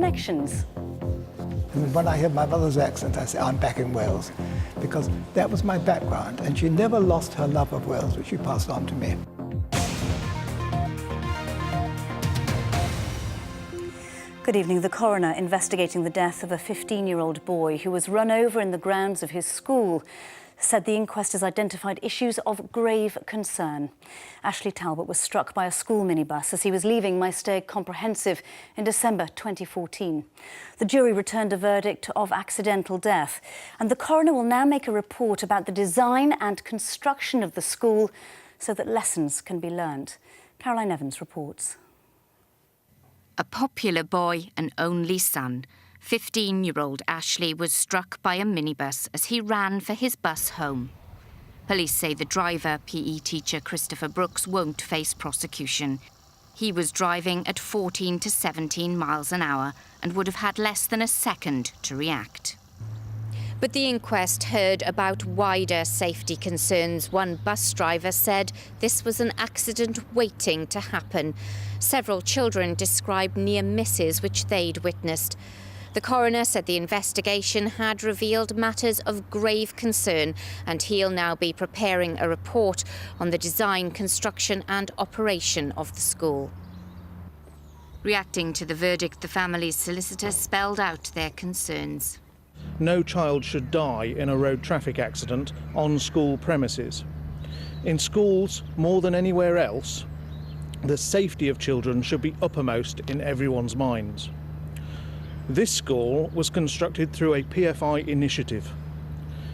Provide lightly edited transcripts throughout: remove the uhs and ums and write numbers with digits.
connections. And when I hear my mother's accent, I say, I'm back in Wales, because that was my background, and she never lost her love of Wales, which she passed on to me. Good evening. The coroner investigating the death of a 15-year-old boy who was run over in the grounds of his school said the inquest has identified issues of grave concern. Ashley Talbot was struck by a school minibus as he was leaving Maesteg Comprehensive in December 2014. The jury returned a verdict of accidental death, and the coroner will now make a report about the design and construction of the school so that lessons can be learned. Caroline Evans reports. A popular boy and only son, 15-year-old Ashley was struck by a minibus as he ran for his bus home. Police say the driver, PE teacher Christopher Brooks, won't face prosecution. He was driving at 14 to 17 miles an hour and would have had less than a second to react. But the inquest heard about wider safety concerns. One bus driver said this was an accident waiting to happen. Several children described near misses which they'd witnessed. The coroner said the investigation had revealed matters of grave concern, and he'll now be preparing a report on the design, construction and operation of the school. Reacting to the verdict, the family's solicitor spelled out their concerns. No child should die in a road traffic accident on school premises. In schools, more than anywhere else, the safety of children should be uppermost in everyone's minds. This school was constructed through a PFI initiative.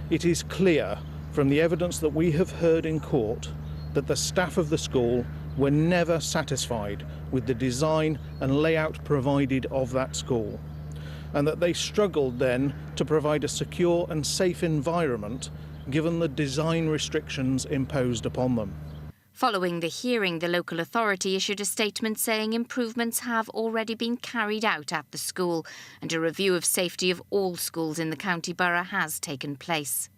It is clear from the evidence that we have heard in court that the staff of the school were never satisfied with the design and layout provided of that school, and that they struggled then to provide a secure and safe environment given the design restrictions imposed upon them. Following the hearing, the local authority issued a statement saying improvements have already been carried out at the school and a review of safety of all schools in the county borough has taken place.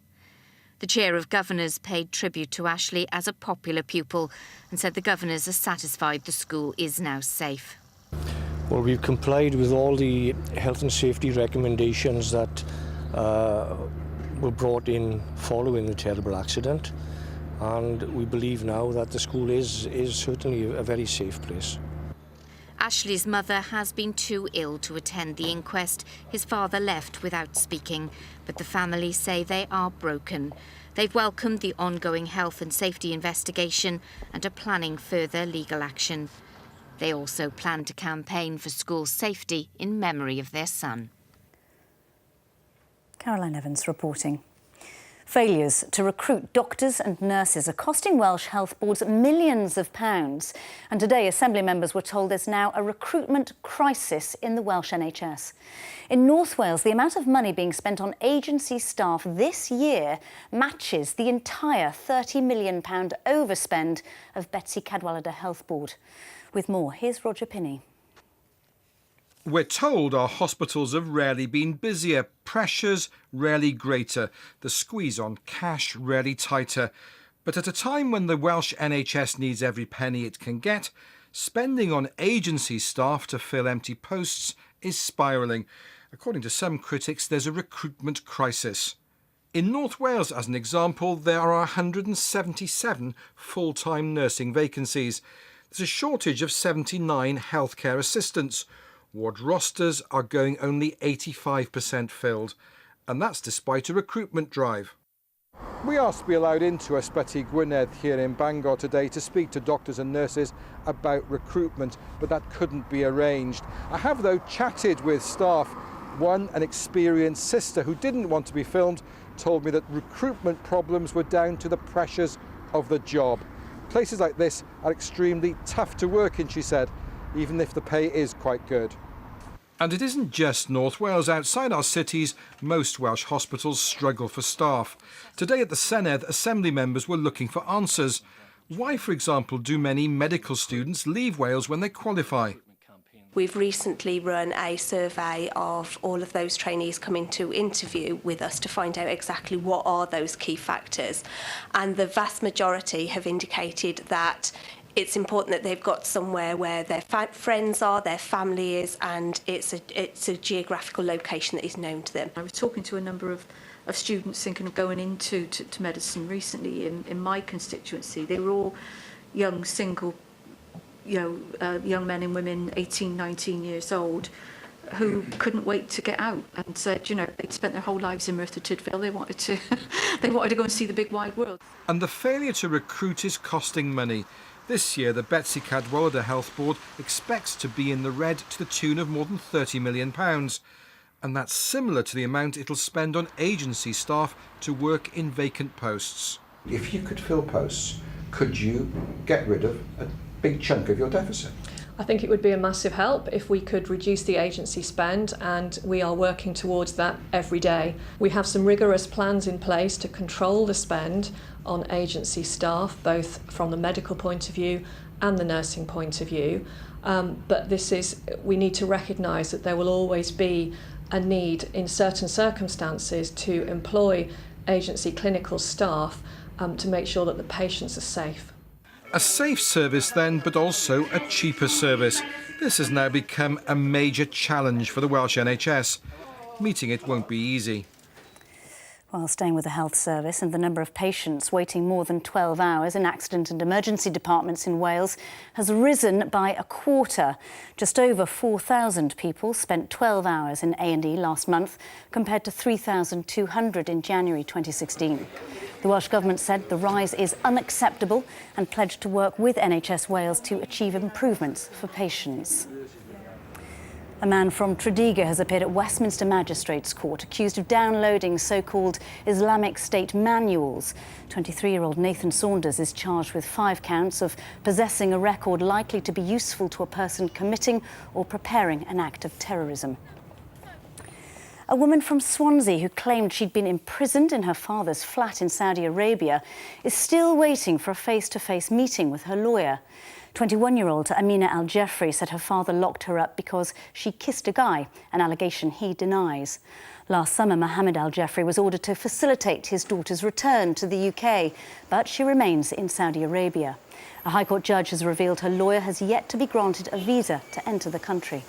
The Chair of Governors paid tribute to Ashley as a popular pupil and said the governors are satisfied the school is now safe. Well, we've complied with all the health and safety recommendations that were brought in following the terrible accident, and we believe now that the school is certainly a very safe place. Ashley's mother has been too ill to attend the inquest. His father left without speaking, but the family say they are broken. They've welcomed the ongoing health and safety investigation and are planning further legal action. They also plan to campaign for school safety in memory of their son. Caroline Evans reporting. Failures to recruit doctors and nurses are costing Welsh health boards millions of pounds. And today, Assembly members were told there's now a recruitment crisis in the Welsh NHS. In North Wales, the amount of money being spent on agency staff this year matches the entire £30 million overspend of Betsy Cadwallader Health Board. With more, here's Roger Pinney. We're told our hospitals have rarely been busier, pressures rarely greater, the squeeze on cash rarely tighter. But at a time when the Welsh NHS needs every penny it can get, spending on agency staff to fill empty posts is spiralling. According to some critics, there's a recruitment crisis. In North Wales, as an example, there are 177 full-time nursing vacancies. There's a shortage of 79 healthcare assistants. Ward rosters are going only 85% filled, and that's despite a recruitment drive. We asked to be allowed into Ysbyty Gwynedd here in Bangor today to speak to doctors and nurses about recruitment, but that couldn't be arranged. I have, though, chatted with staff. One, an experienced sister who didn't want to be filmed, told me that recruitment problems were down to the pressures of the job. Places like this are extremely tough to work in, she said, even if the pay is quite good. And it isn't just North Wales. Outside our cities, most Welsh hospitals struggle for staff. Today at the Senedd, Assembly members were looking for answers. Why, for example, do many medical students leave Wales when they qualify? We've recently run a survey of all of those trainees coming to interview with us to find out exactly what are those key factors. And the vast majority have indicated that it's important that they've got somewhere where their friends are, their family is, and it's a geographical location that is known to them. I was talking to a number of students thinking of going into to medicine recently in my constituency. They were all young, single, young men and women, 18, 19 years old, who couldn't wait to get out and said, they'd spent their whole lives in Merthyr Tydfil. They wanted to go and see the big wide world. And the failure to recruit is costing money. This year, the Betsy Cadwallader Health Board expects to be in the red to the tune of more than £30 million. And that's similar to the amount it'll spend on agency staff to work in vacant posts. If you could fill posts, could you get rid of a big chunk of your deficit? I think it would be a massive help if we could reduce the agency spend, and we are working towards that every day. We have some rigorous plans in place to control the spend on agency staff, both from the medical point of view and the nursing point of view. But we need to recognise that there will always be a need in certain circumstances to employ agency clinical staff to make sure that the patients are safe. A safe service then, but also a cheaper service. This has now become a major challenge for the Welsh NHS. Meeting it won't be easy. While staying with the health service, and the number of patients waiting more than 12 hours in accident and emergency departments in Wales has risen by a quarter. Just over 4,000 people spent 12 hours in A&E last month, compared to 3,200 in January 2016. The Welsh Government said the rise is unacceptable and pledged to work with NHS Wales to achieve improvements for patients. A man from Tredegar has appeared at Westminster Magistrates Court accused of downloading so-called Islamic State manuals. 23-year-old Nathan Saunders is charged with 5 counts of possessing a record likely to be useful to a person committing or preparing an act of terrorism. A woman from Swansea who claimed she'd been imprisoned in her father's flat in Saudi Arabia is still waiting for a face-to-face meeting with her lawyer. 21-year-old Amina Al-Jeffrey said her father locked her up because she kissed a guy, an allegation he denies. Last summer, Mohammed Al-Jeffrey was ordered to facilitate his daughter's return to the UK, but she remains in Saudi Arabia. A High Court judge has revealed her lawyer has yet to be granted a visa to enter the country.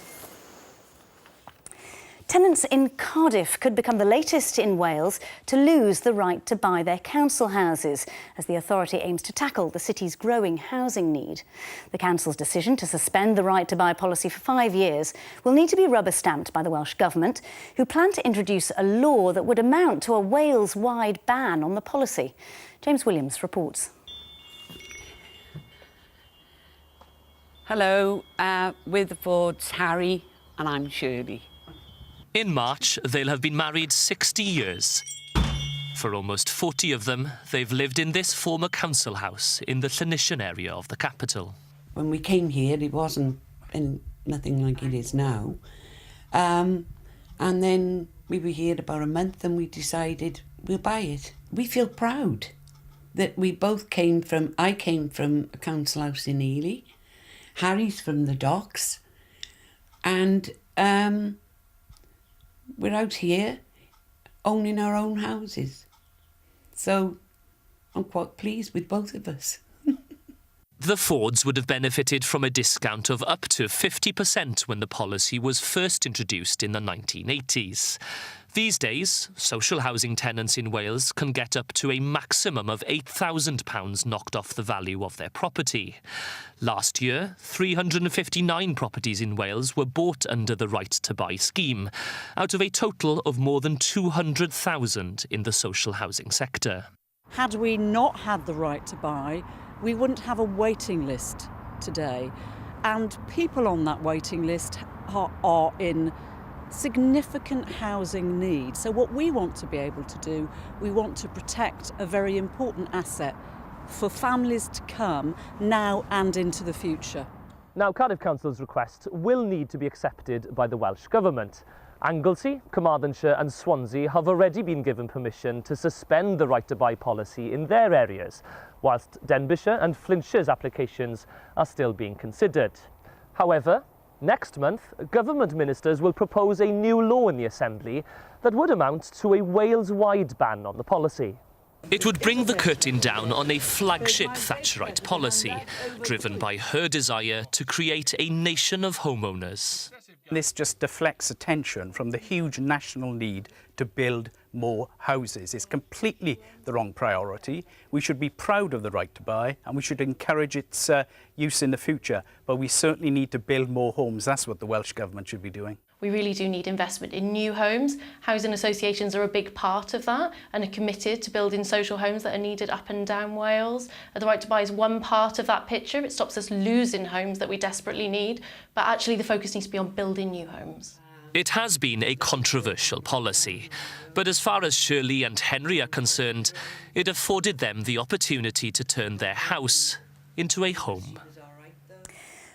Tenants in Cardiff could become the latest in Wales to lose the right to buy their council houses, as the authority aims to tackle the city's growing housing need. The council's decision to suspend the right to buy policy for 5 years will need to be rubber-stamped by the Welsh Government, who plan to introduce a law that would amount to a Wales-wide ban on the policy. James Williams reports. Hello, we're the Fords, Harry, and I'm Shirley. In March, they'll have been married 60 years. For almost 40 of them, they've lived in this former council house in the Llanyssion area of the capital. When we came here, it wasn't nothing like it is now. And then we were here about a month and we decided we'll buy it. We feel proud that we both I came from a council house in Ely, Harry's from the docks, and we're out here owning our own houses. So I'm quite pleased with both of us. The Fords would have benefited from a discount of up to 50% when the policy was first introduced in the 1980s. These days, social housing tenants in Wales can get up to a maximum of £8,000 knocked off the value of their property. Last year, 359 properties in Wales were bought under the Right to Buy scheme, out of a total of more than 200,000 in the social housing sector. Had we not had the right to buy, we wouldn't have a waiting list today. And people on that waiting list are in significant housing need. So what we want to be able to do, we want to protect a very important asset for families to come now and into the future. Now, Cardiff Council's request will need to be accepted by the Welsh Government. Anglesey, Carmarthenshire and Swansea have already been given permission to suspend the right to buy policy in their areas, whilst Denbighshire and Flintshire's applications are still being considered. However, next month, government ministers will propose a new law in the Assembly that would amount to a Wales-wide ban on the policy. It would bring the curtain down on a flagship Thatcherite policy, driven by her desire to create a nation of homeowners. This just deflects attention from the huge national need to build more houses. It's completely the wrong priority. We should be proud of the right to buy and we should encourage its use in the future. But we certainly need to build more homes. That's what the Welsh Government should be doing. We really do need investment in new homes. Housing associations are a big part of that and are committed to building social homes that are needed up and down Wales. The right to buy is one part of that picture. It stops us losing homes that we desperately need, but actually the focus needs to be on building new homes. It has been a controversial policy, but as far as Shirley and Henry are concerned, it afforded them the opportunity to turn their house into a home.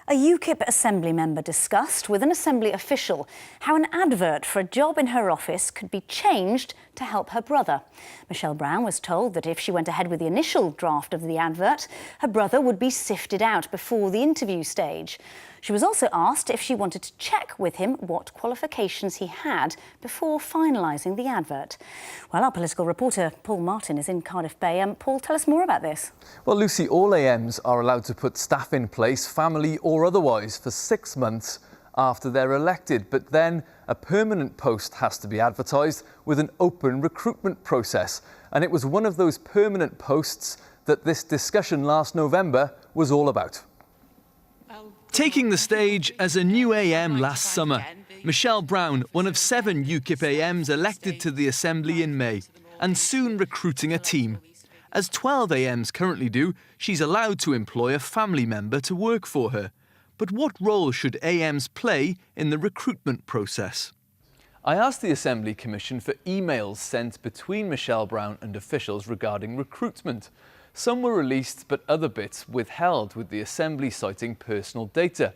A UKIP Assembly member discussed with an Assembly official how an advert for a job in her office could be changed to help her brother. Michelle Brown was told that if she went ahead with the initial draft of the advert, her brother would be sifted out before the interview stage. She was also asked if she wanted to check with him what qualifications he had before finalising the advert. Well, our political reporter Paul Martin is in Cardiff Bay. Paul, tell us more about this. Well, Lucy, all AMs are allowed to put staff in place, family or otherwise, for 6 months after they're elected. But then a permanent post has to be advertised with an open recruitment process. And it was one of those permanent posts that this discussion last November was all about. Taking the stage as a new AM last summer, Michelle Brown, one of 7 UKIP AMs elected to the Assembly in May, and soon recruiting a team. As 12 AMs currently do, she's allowed to employ a family member to work for her. But what role should AMs play in the recruitment process? I asked the Assembly Commission for emails sent between Michelle Brown and officials regarding recruitment. Some were released, but other bits withheld, with the Assembly citing personal data.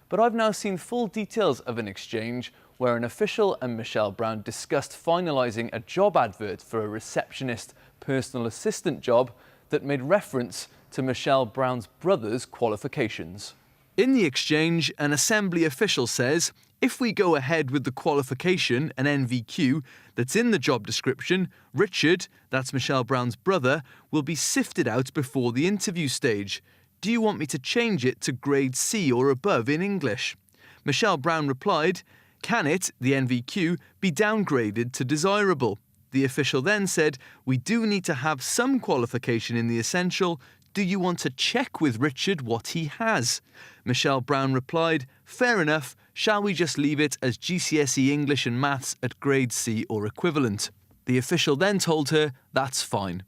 But I've now seen full details of an exchange where an official and Michelle Brown discussed finalising a job advert for a receptionist personal assistant job that made reference to Michelle Brown's brother's qualifications. In the exchange, an Assembly official says, if we go ahead with the qualification, an NVQ, that's in the job description, Richard, that's Michelle Brown's brother, will be sifted out before the interview stage. Do you want me to change it to grade C or above in English? Michelle Brown replied, can it, the NVQ, be downgraded to desirable? The official then said, we do need to have some qualification in the essential. Do you want to check with Richard what he has? Michelle Brown replied, fair enough, shall we just leave it as GCSE English and Maths at grade C or equivalent? The official then told her that's fine.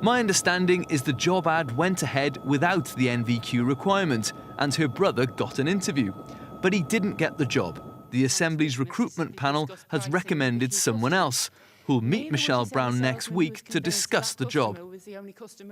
My understanding is the job ad went ahead without the NVQ requirement and her brother got an interview, but he didn't get the job. The Assembly's recruitment panel has recommended someone else, who'll meet Michelle Brown next week to discuss the job.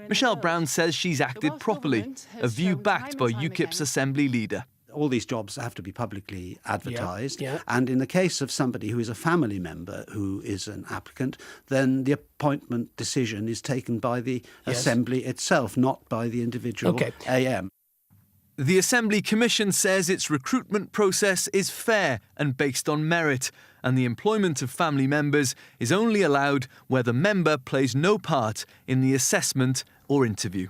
Michelle Brown says she's acted properly, a view backed by UKIP's Assembly leader. All these jobs have to be publicly advertised, and in the case of somebody who is a family member who is an applicant, then the appointment decision is taken by the Assembly itself, not by the individual AM. The Assembly Commission says its recruitment process is fair and based on merit, and the employment of family members is only allowed where the member plays no part in the assessment or interview.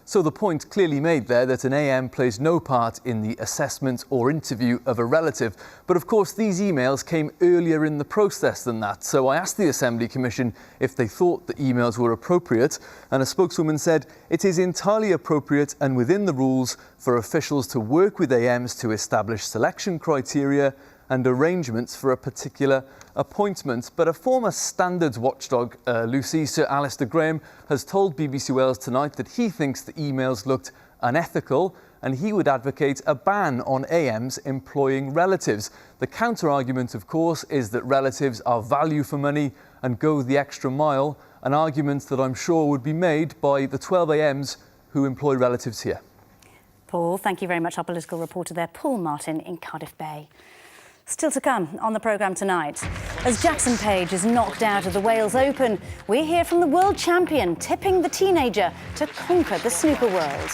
So the point clearly made there that an AM plays no part in the assessment or interview of a relative. But of course these emails came earlier in the process than that. So I asked the Assembly Commission if they thought the emails were appropriate, and a spokeswoman said it is entirely appropriate and within the rules for officials to work with AMs to establish selection criteria and arrangements for a particular appointment. But a former standards watchdog, Lucy, Sir Alistair Graham, has told BBC Wales Tonight that he thinks the emails looked unethical and he would advocate a ban on AMs employing relatives. The counter-argument, of course, is that relatives are value for money and go the extra mile, an argument that I'm sure would be made by the 12 AMs who employ relatives here. Paul, thank you very much. Our political reporter there, Paul Martin in Cardiff Bay. Still to come on the programme tonight. As Jackson Page is knocked out of the Wales Open, we hear from the world champion tipping the teenager to conquer the snooker world.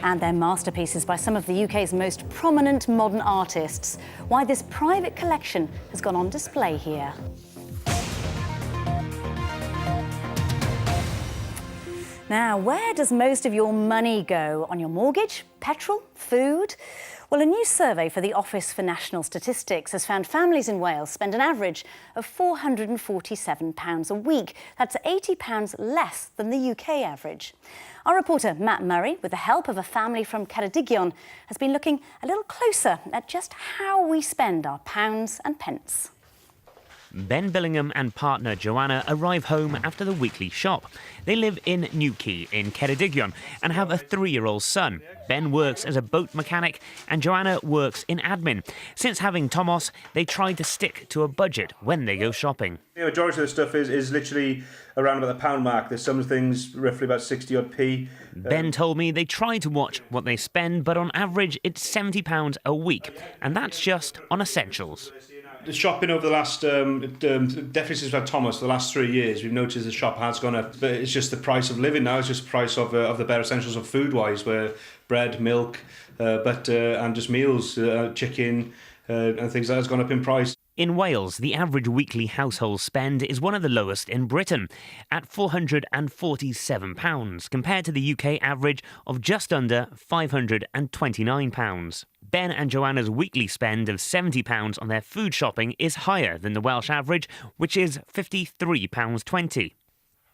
And their masterpieces by some of the UK's most prominent modern artists. Why this private collection has gone on display here. Now, where does most of your money go? On your mortgage, petrol, food? Well, a new survey for the Office for National Statistics has found families in Wales spend an average of £447 a week. That's £80 less than the UK average. Our reporter Matt Murray, with the help of a family from Ceredigion, has been looking a little closer at just how we spend our pounds and pence. Ben Billingham and partner Joanna arrive home after the weekly shop. They live in Newquay in Ceredigion and have a 3-year-old son. Ben works as a boat mechanic and Joanna works in admin. Since having Thomas, they try to stick to a budget when they go shopping. The majority of the stuff is literally around about the pound mark. There's some things roughly about 60 odd p. Ben told me they try to watch what they spend, but on average it's £70 a week, and that's just on essentials. The shopping over the last, definitely since we've had Thomas, the last 3 years, we've noticed the shop has gone up. But it's just the price of living now. It's just the price of the bare essentials of food-wise, where bread, milk, butter, and just meals, chicken, and things like that has gone up in price. In Wales, the average weekly household spend is one of the lowest in Britain, at £447, compared to the UK average of just under £529. Ben and Joanna's weekly spend of £70 on their food shopping is higher than the Welsh average, which is £53.20.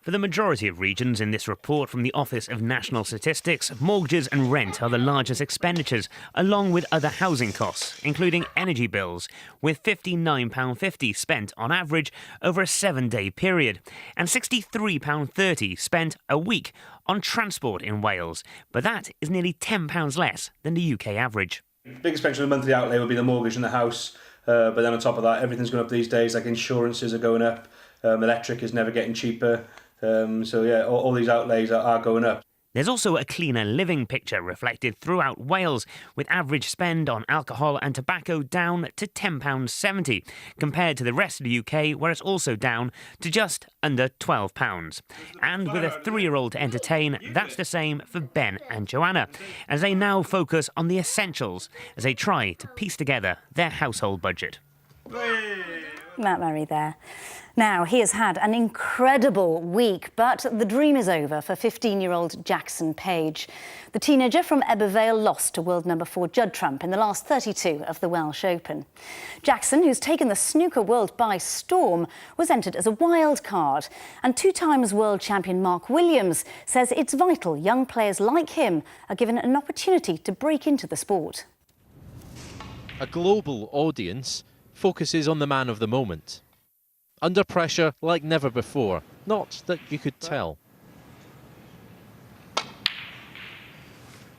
For the majority of regions in this report from the Office of National Statistics, mortgages and rent are the largest expenditures, along with other housing costs, including energy bills, with £59.50 spent on average over a 7-day period, and £63.30 spent a week on transport in Wales, but that is nearly £10 less than the UK average. Biggest expenditure of the monthly outlay would be the mortgage in the house, but then on top of that, everything's going up these days, like insurances are going up, electric is never getting cheaper. So yeah, all these outlays are going up. There's also a cleaner living picture reflected throughout Wales, with average spend on alcohol and tobacco down to £10.70, compared to the rest of the UK, where it's also down to just under £12. And with a 3-year-old to entertain, that's the same for Ben and Joanna, as they now focus on the essentials as they try to piece together their household budget. Matt Murray there. Now, he has had an incredible week, but the dream is over for 15-year-old Jackson Page. The teenager from Ebervale lost to world number 4 Judd Trump in the last 32 of the Welsh Open. Jackson, who's taken the snooker world by storm, was entered as a wild card. And 2-time world champion Mark Williams says it's vital young players like him are given an opportunity to break into the sport. A global audience focuses on the man of the moment. Under pressure like never before. Not that you could tell.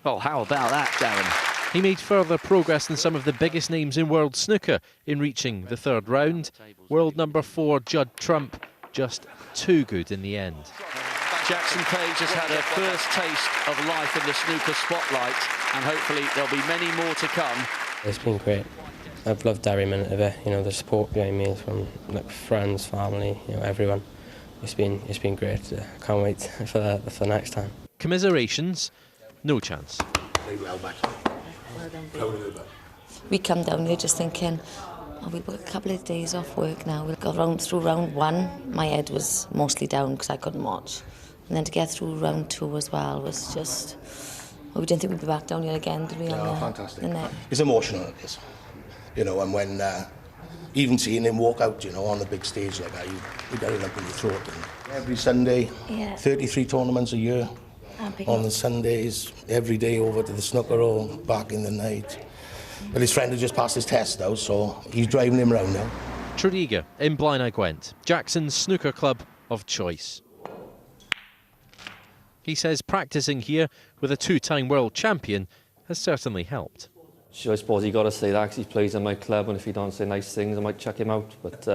Well, how about that, Darren? He made further progress than some of the biggest names in world snooker in reaching the 3rd round. World number 4 Judd Trump just too good in the end. Jackson Page has had her first taste of life in the snooker spotlight, and hopefully there'll be many more to come. It's been great. I've loved every minute of it. You know, the support behind me from friends, family, everyone. It's been great. I can't wait for next time. Commiserations, no chance. We come down here just thinking, we've got a couple of days off work now. We'll go through round 1. My head was mostly down because I couldn't watch. And then to get through round 2 as well was just... Well, we didn't think we'd be back down here again, did we? No, fantastic. It's emotional, it is. And when even seeing him walk out, on the big stage like that, you get it up in your throat. And every Sunday, 33 tournaments a year. On the Sundays, every day over to the snooker hall, back in the night. But his friend had just passed his test now, so he's driving him round now. Tredegar in Blaenau Gwent, Jackson's snooker club of choice. He says practising here with a 2-time world champion has certainly helped. I suppose you got to say that because he plays in my club, and if he don't say nice things, I might chuck him out. But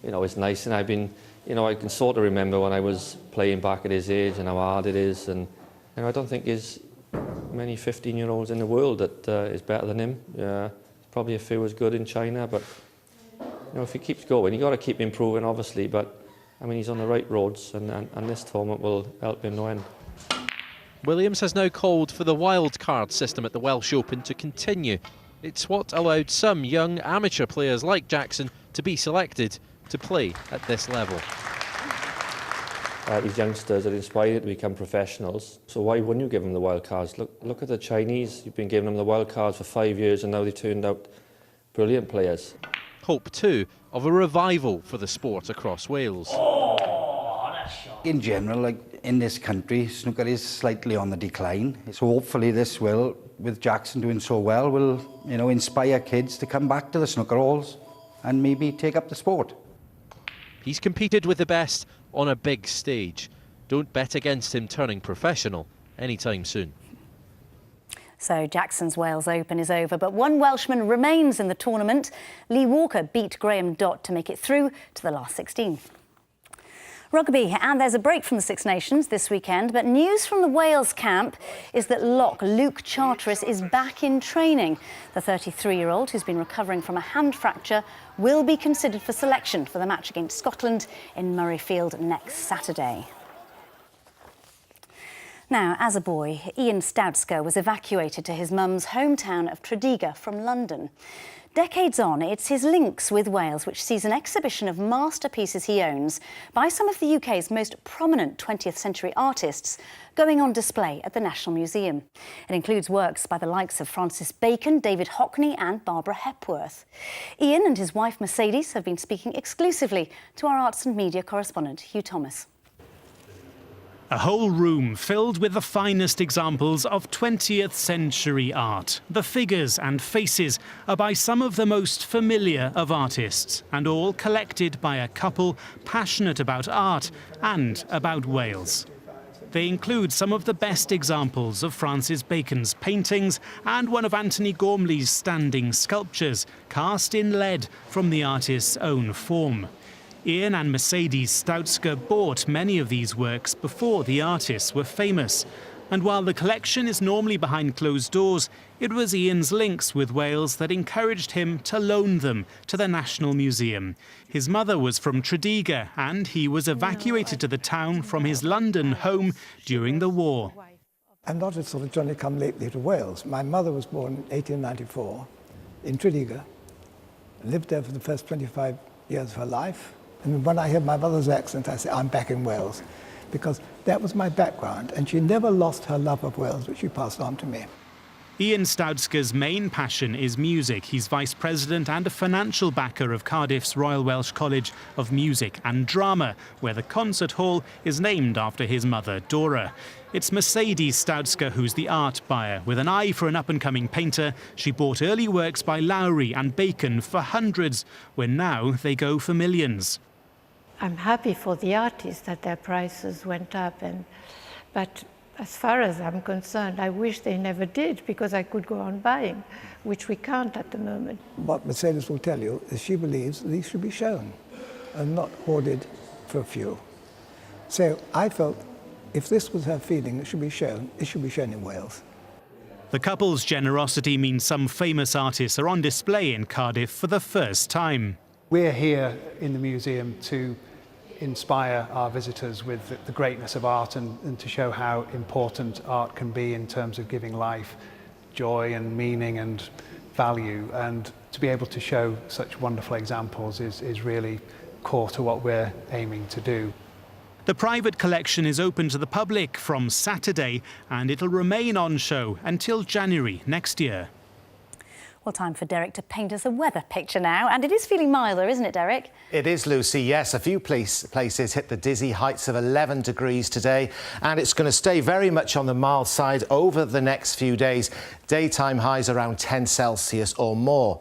it's nice, and I've been, I can sort of remember when I was playing back at his age and how hard it is, and I don't think there's many 15-year-olds in the world that is better than him. Probably a few as good in China, but if he keeps going, you got to keep improving, obviously. But he's on the right roads, and this tournament will help him no end. Williams has now called for the wild card system at the Welsh Open to continue. It's what allowed some young amateur players like Jackson to be selected to play at this level. these youngsters are inspired to become professionals. So why wouldn't you give them the wild cards? Look at the Chinese. You've been giving them the wild cards for 5 years and now they've turned out brilliant players. Hope, too, of a revival for the sport across Wales. In general, like in this country, snooker is slightly on the decline. So hopefully this will, with Jackson doing so well, will inspire kids to come back to the snooker halls and maybe take up the sport. He's competed with the best on a big stage. Don't bet against him turning professional anytime soon. So Jackson's Wales Open is over, but one Welshman remains in the tournament. Lee Walker beat Graham Dott to make it through to the last 16. Rugby, and there's a break from the Six Nations this weekend, but news from the Wales camp is that lock Luke Charteris is back in training. The 33-year-old, who's been recovering from a hand fracture, will be considered for selection for the match against Scotland in Murrayfield next Saturday. Now, as a boy, Ian Staudsker was evacuated to his mum's hometown of Tredegar from London. Decades on, it's his links with Wales which sees an exhibition of masterpieces he owns by some of the UK's most prominent 20th century artists going on display at the National Museum. It includes works by the likes of Francis Bacon, David Hockney and Barbara Hepworth. Ian and his wife Mercedes have been speaking exclusively to our arts and media correspondent Hugh Thomas. A whole room filled with the finest examples of 20th century art. The figures and faces are by some of the most familiar of artists, and all collected by a couple passionate about art and about Wales. They include some of the best examples of Francis Bacon's paintings and one of Anthony Gormley's standing sculptures, cast in lead from the artist's own form. Ian and Mercedes Staudsker bought many of these works before the artists were famous. And while the collection is normally behind closed doors, it was Ian's links with Wales that encouraged him to loan them to the National Museum. His mother was from Tredegar and he was evacuated to the town from his London home during the war. I'm not a sort of Johnny-come-lately to Wales. My mother was born in 1894 in Tredegar, lived there for the first 25 years of her life. And when I hear my mother's accent, I say, I'm back in Wales, because that was my background, and she never lost her love of Wales, which she passed on to me. Ian Staudsker's main passion is music. He's vice president and a financial backer of Cardiff's Royal Welsh College of Music and Drama, where the concert hall is named after his mother, Dora. It's Mercedes Staudsker who's the art buyer. With an eye for an up-and-coming painter, she bought early works by Lowry and Bacon for hundreds, where now they go for millions. I'm happy for the artists that their prices went up, but as far as I'm concerned, I wish they never did, because I could go on buying, which we can't at the moment. What Mercedes will tell you is she believes these should be shown and not hoarded for a few. So I felt if this was her feeling, it should be shown in Wales. The couple's generosity means some famous artists are on display in Cardiff for the first time. We're here in the museum to inspire our visitors with the greatness of art and to show how important art can be in terms of giving life joy and meaning and value. And to be able to show such wonderful examples is really core to what we're aiming to do. The private collection is open to the public from Saturday, and it'll remain on show until January next year. Well, time for Derek to paint us a weather picture now, and it is feeling milder, isn't it, Derek? It is, Lucy, yes. A few places hit the dizzy heights of 11 degrees today, and it's going to stay very much on the mild side over the next few days. Daytime highs around 10 Celsius or more.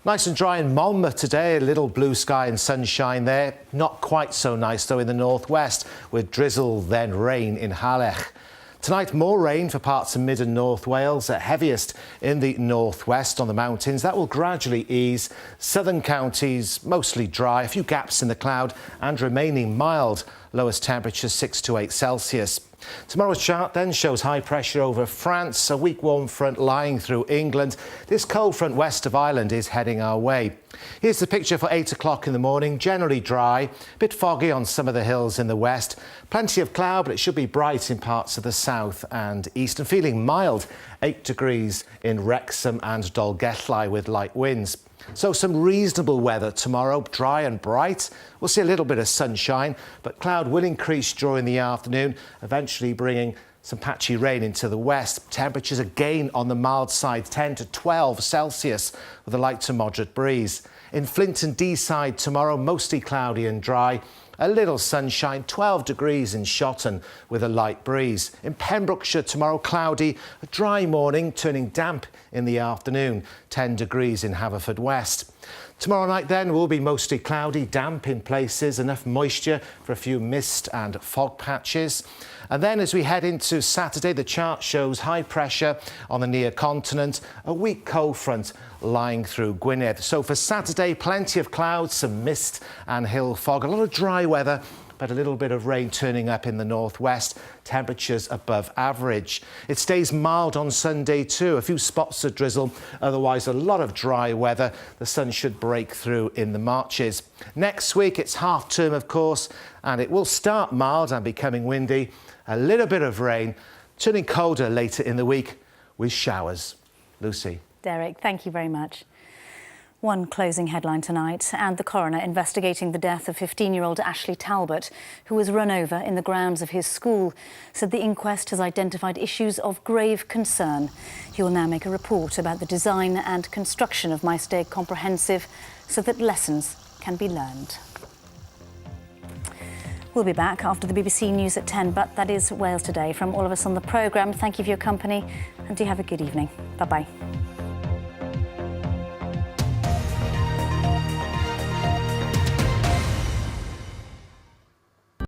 Nice and dry in Monmouth today, a little blue sky and sunshine there. Not quite so nice, though, in the northwest, with drizzle, then rain in Harlech. Tonight, more rain for parts of mid and north Wales, heaviest in the northwest on the mountains. That will gradually ease. Southern counties mostly dry, a few gaps in the cloud and remaining mild. Lowest temperatures 6 to 8 Celsius. Tomorrow's chart then shows high pressure over France, a weak warm front lying through England. This cold front west of Ireland is heading our way. Here's the picture for 8 o'clock in the morning. Generally dry, a bit foggy on some of the hills in the west. Plenty of cloud, but it should be bright in parts of the south and east, and feeling mild, 8 degrees in Wrexham and Dolgellau with light winds. So some reasonable weather tomorrow, dry and bright. We'll see a little bit of sunshine, but cloud will increase during the afternoon, eventually bringing some patchy rain into the west. Temperatures again on the mild side, 10 to 12 Celsius with a light to moderate breeze. In Flint and Deeside tomorrow, mostly cloudy and dry. A little sunshine, 12 degrees in Shotton with a light breeze. In Pembrokeshire tomorrow, cloudy, a dry morning, turning damp in the afternoon, 10 degrees in Haverfordwest. Tomorrow night then will be mostly cloudy, damp in places, enough moisture for a few mist and fog patches. And then as we head into Saturday, the chart shows high pressure on the near continent, a weak cold front lying through Gwynedd. So for Saturday, plenty of clouds, some mist and hill fog, a lot of dry weather, but a little bit of rain turning up in the northwest, temperatures above average. It stays mild on Sunday too, a few spots of drizzle, otherwise a lot of dry weather. The sun should break through in the marches. Next week it's half term of course, and it will start mild and becoming windy. A little bit of rain, turning colder later in the week with showers. Lucy. Derek, thank you very much. One closing headline tonight, and the coroner investigating the death of 15-year-old Ashley Talbot, who was run over in the grounds of his school, said the inquest has identified issues of grave concern. He will now make a report about the design and construction of My Stay Comprehensive so that lessons can be learned. We'll be back after the BBC News at 10, but that is Wales Today. From all of us on the programme, thank you for your company and do have a good evening. Bye-bye.